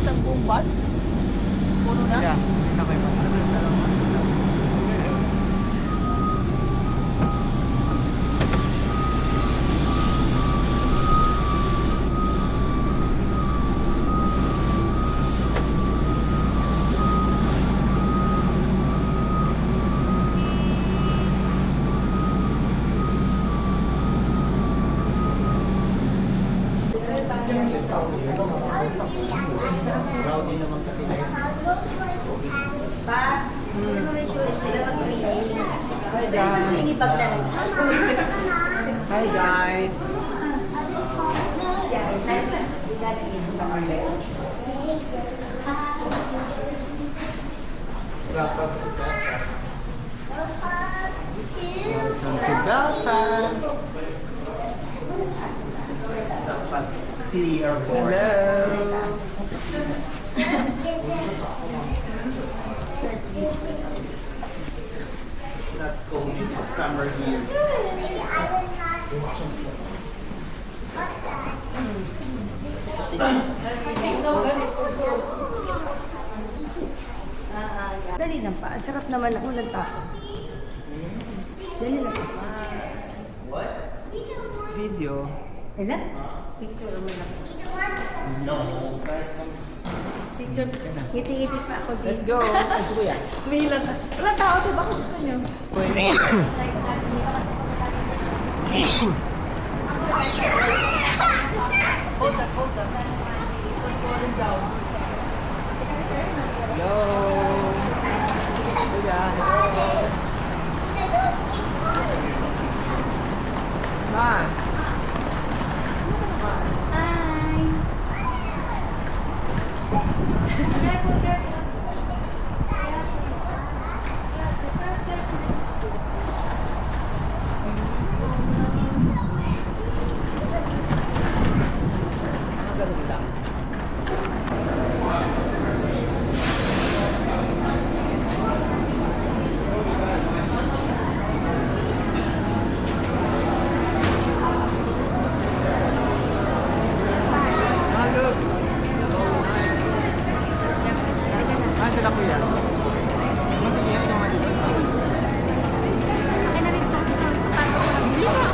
ang buong bus? Puno na? Yeah, hindi na kayo Hi guys! Welcome to Belfast. Welcome to Belfast. Belfast City Airport. Hello! It's not cold, it's summer here. Dali lang pa. Ang sarap naman ang ulang tapo. Dali lang pa. What? Video? Ano? Picture mo lang. No. Picture. Ngiti-ngiti pa ako Let's dito. go! Let's go yan. May ilang ka. Walang tao to. Baka gusto nyo. Hold that, hold that. Falling down. Hello! Kuya, hello! Ma! Hi! Careful, careful. Ganun lang. Hello! Ah, sila kuya. Sige, yan yung mga dito. Akin na rin to. Paano ko lang? Hindi na.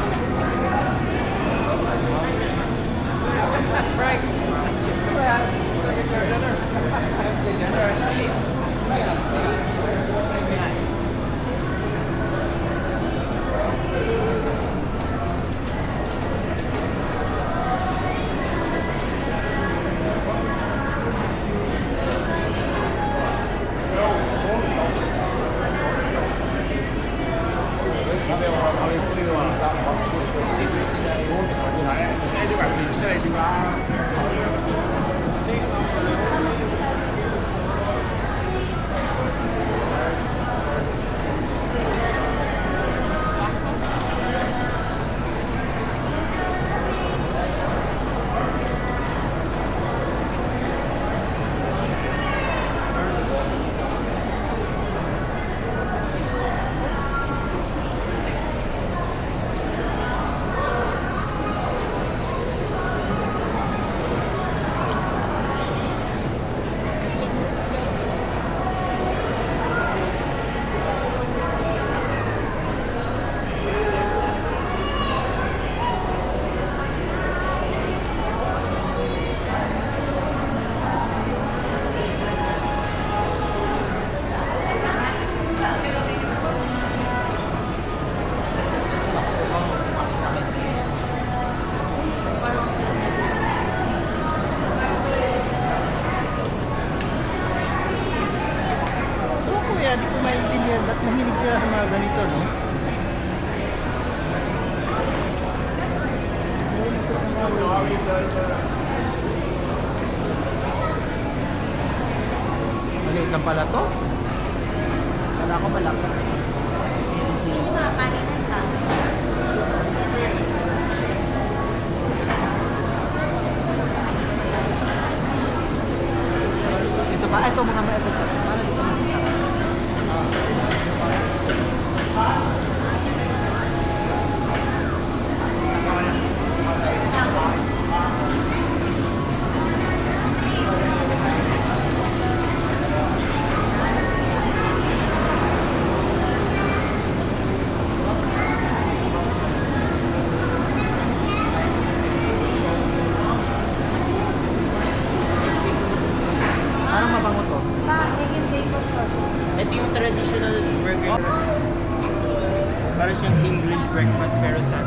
Mahilig sila sa mga ganito, no? Maliit lang pala to. Kala ko malaki. Hindi makakalitan ka. Ito ba? Ito mga ito. Para dito masasarap. traditional burger. Para siyang English breakfast pero sa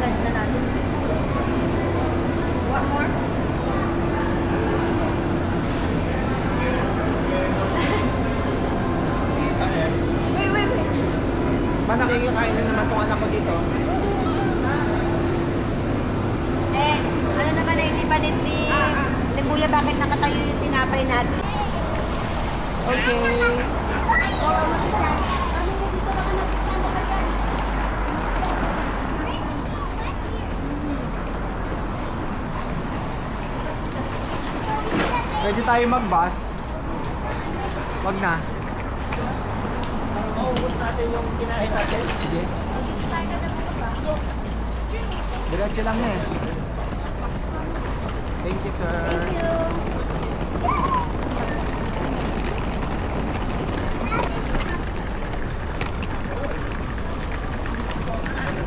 Lunch na natin. What more? Wait. ba nakikikain na naman tong anak ko dito? Ano naman naisipan ni Kuya, bakit nakatayo yung tinapay natin? Okay. Pwede tayo mag-bus. Wag na. Maubos natin yung kinain natin. Sige. Diretso lang eh. Thank you, sir.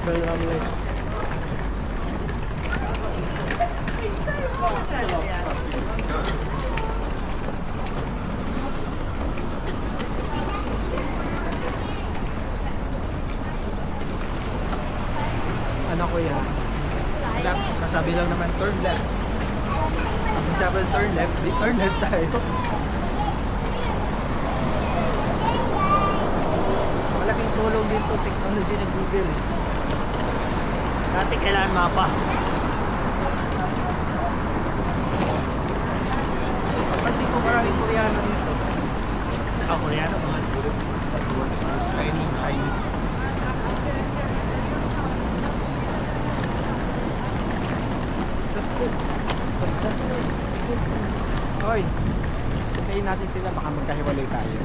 Very lovely. Ano kuya? Left. Kasabi lang naman turn left. Kung sabi turn left, di turn left tayo. Malaking tulong dito technology ng Google. Dati kailangan mapa. Pansin ko maraming Koreano dito. Koreano mga Chinese. Hoy, hintayin natin sila, baka magkahiwalay tayo.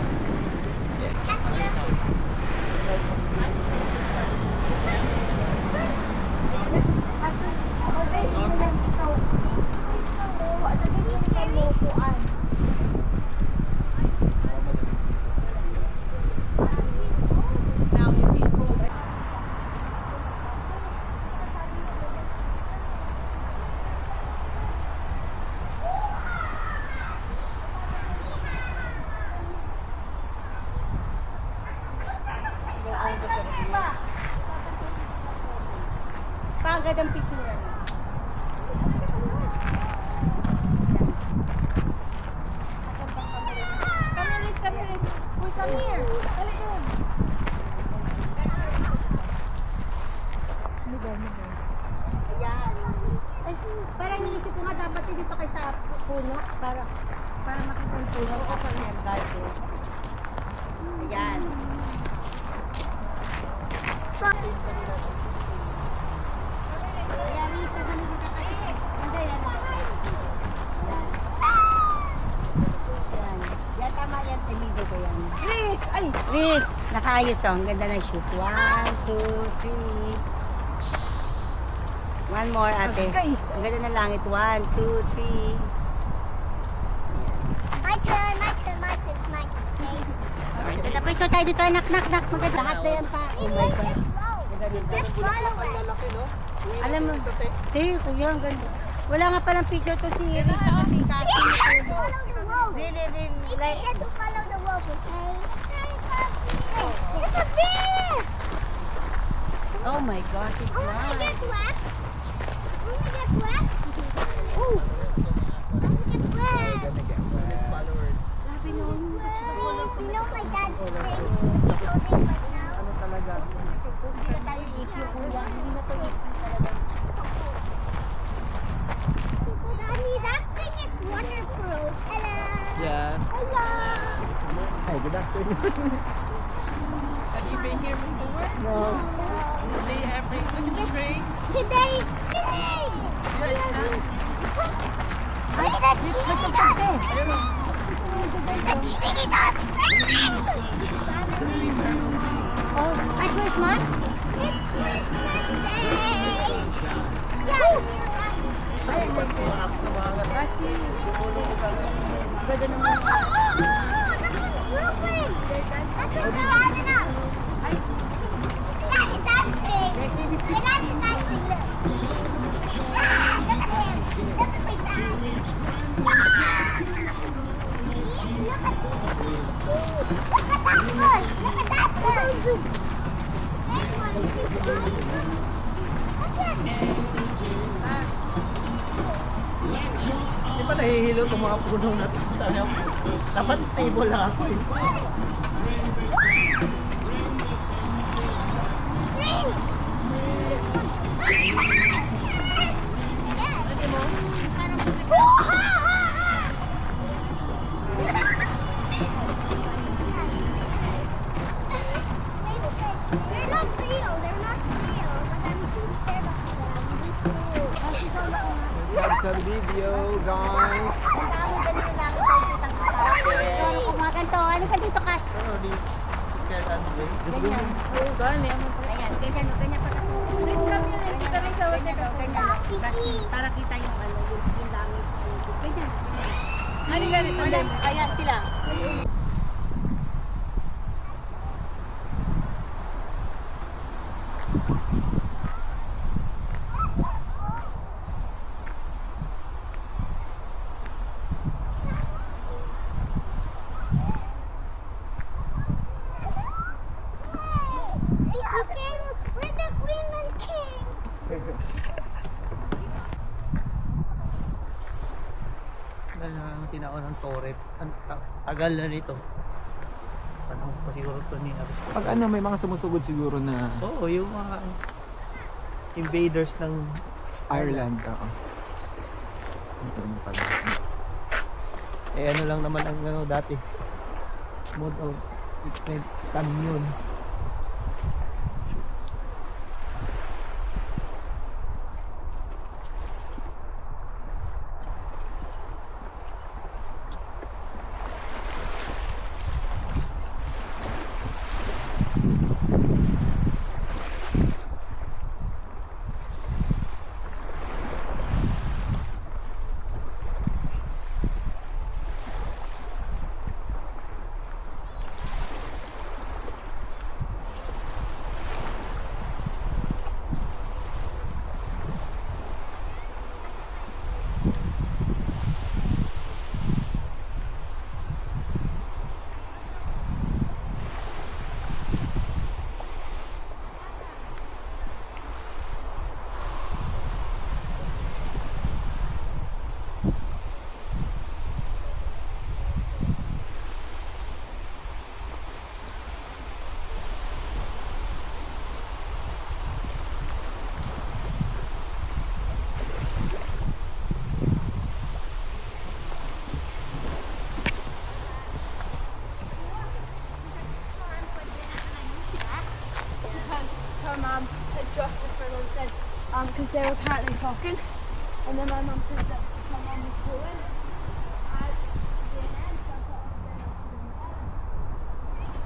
Pagad ang picture. Come here. Uy, come here. Dali doon. Ayan. Ay, parang iniisip ko nga dapat dito kayo sa puno para makita yung puno. O pag yan, garden. Ayan. Ayan, lista kami dito kasi. Hindi, yan. Yan, tama yan. Tinigo ko yan. Chris! Ay! Chris! Nakaayos oh. Ang ganda ng shoes. 1, 2, 3. One more, ate. Ang ganda ng langit. 1, 2, 3. My turn. It's my turn. Ay, tatapos ko tayo dito. Nak. Maganda. Lahat na yan pa. Oh my God. Just follow it. Alam mo, kuya, ang ganda. Wala nga palang picture to si Iris sa kasi kasi. Just follow the road. Really, It's like, easy to follow the road, okay? It's a bear! oh my gosh, it's I want to nice. get wet. Ooh. I want to get wet. Grabe nun. Please, you know my dad's thing. He's holding right now. Ano talaga? Hindi na tayo issue, kuya. Hindi na tayo issue talaga. Daddy, that thing is waterproof. Hello. Yes. Hello. Hi, good afternoon. Have you been here before? No. See every look at the trees. Today. Look at the Jesus. The Jesus. Oh, at Christmas? It's Christmas Day. Yeah, you're right. Ayan, like this. Kasi, ganda naman. Oh, look at the blueprint. That's what we're lining up. Ay, Yeah, it's dancing. The dad is dancing, look. Ah, look at him. Look at my dad. Ah! See? Look at this. Look at that bush. Look at that bush. That one. Look at it. Di ba nahihilo itong mga puno na ito? Sabi ako, dapat stable lang ako eh. They're not real. They're not real. But I'm too scared of them. Sa video, guys. ang dami dali kailangan tayo kitang-kita. Pero kung mga ganito, ano ka dito, Kas? Ano di? Secret ano ba? Ganyan. Oh, gani. Ayan, ganyan pagkatusin. Please come here and kita rin sa Ganyan daw, ganyan. Para kita yung ano, yung dami. Ganyan. Ano ganito? Ayan sila. We're the Greenland King. Ang sinaon ng turret. Ang tagal na nito. Panahon pa siguro ito ni Aristo. Pag ano, may mga sumusugod siguro na Oo, yung mga invaders ng Ireland. Oo. Ito naman pala. Eh ano lang naman ang ano dati. Mode of treatment canyon. Her mum had dropped the phone and said, because they were apparently talking, and then my mum said that my mum was going. At the end, so I thought, oh, then I'll put them down.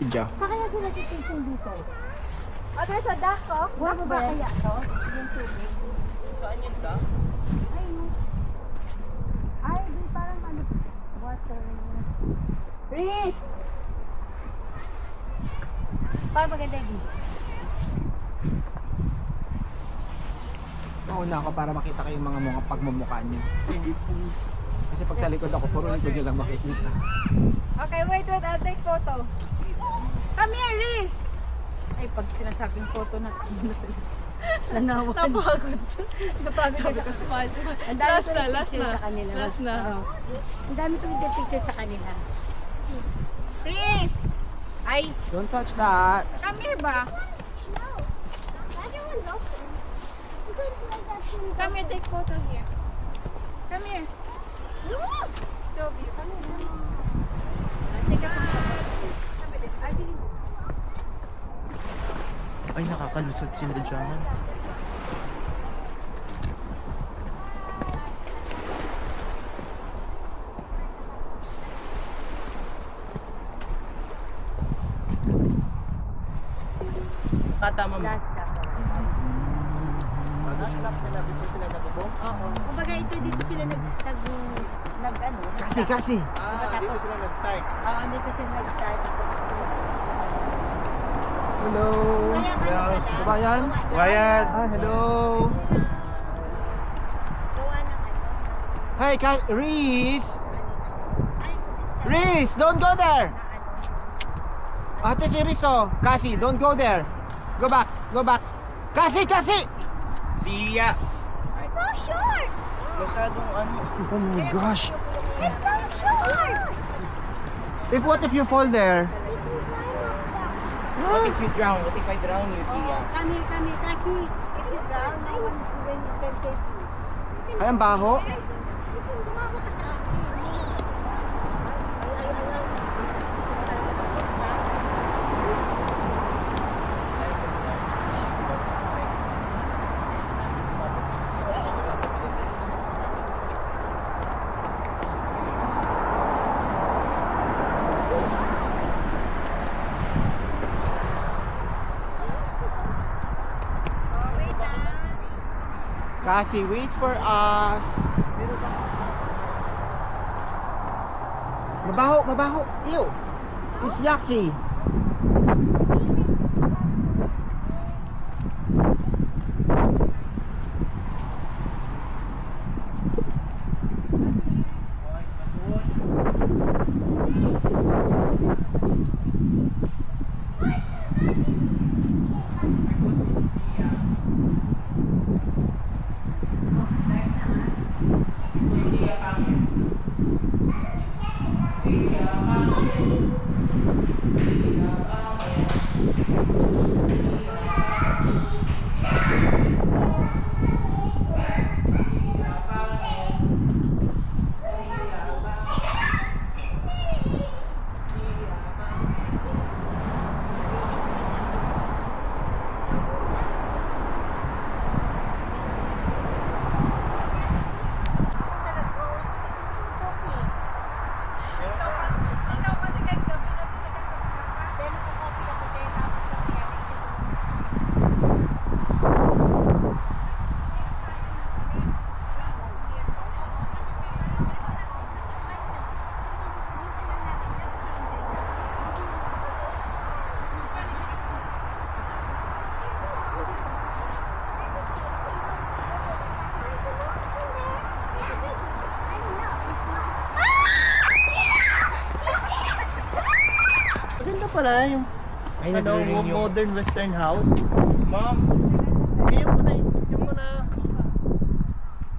Idya. Saan kaya sila station dito? Oh, there's a duck, oh. Wala ba kaya to? Yung tubig? Saan yun ka? Ay, no. Ay, di parang ano, water. Riz! Paano maganda yung Mauna ako para makita kayong mga pagmumukha niyo. Kasi pag sa likod ako, puro likod niyo lang makikita. Okay, wait, I'll take photo. Come here, Riz! Ay, pag sinasabing photo na, ano sila? Nanawan. Napagod. Napagod Sabi ako. ko, smile. Ang dami Last ko na, yung last picture na. sa kanila. Last na. Oo. Ang dami ko yung picture sa kanila. Riz! Ay, Don't touch that! come here ba? No. Everyone's open. You couldn't like that thing. Come here, take photo here. Come here. Sylvia, come here. Take a photo. Ay, sige. Makalusot sila dyan. Tama mo. Last stop. Bago sila nila, dito sila nabubong? Oo. Kumbaga ito dito sila nag ano. Kasi. Dito sila nag-start. Oo, dito sila nag-start. Hello! Kaya ano pala? Kabayan? Kabayan. Hello! Gawa ng ano. Hey, Reese! Ay, Reese, don't go there! na ano. Ate si Reese, oh. Cassie, don't go there. Go back. Cassie! Siya! So short! Masyadong ano. Oh my gosh. It's so short! What if you fall there? What if you drown? What if I drown you, Tia? Come here. Kasi if you drown, no one will can save you. Ay, ang baho. Bumawa ka sa akin. Ay. Talaga na. Cassie, wait for us. Mabaho. Ew. It's yucky. Maganda pala yung Ay, nagre-ring yung- modern western house. Ma'am, Yung na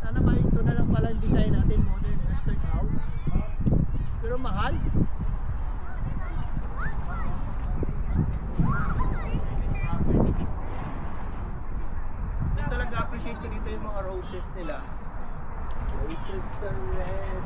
sana ito na lang pala yung design natin, modern western house. Pero mahal. Yung talaga appreciate ko dito yung mga roses nila. Roses are red.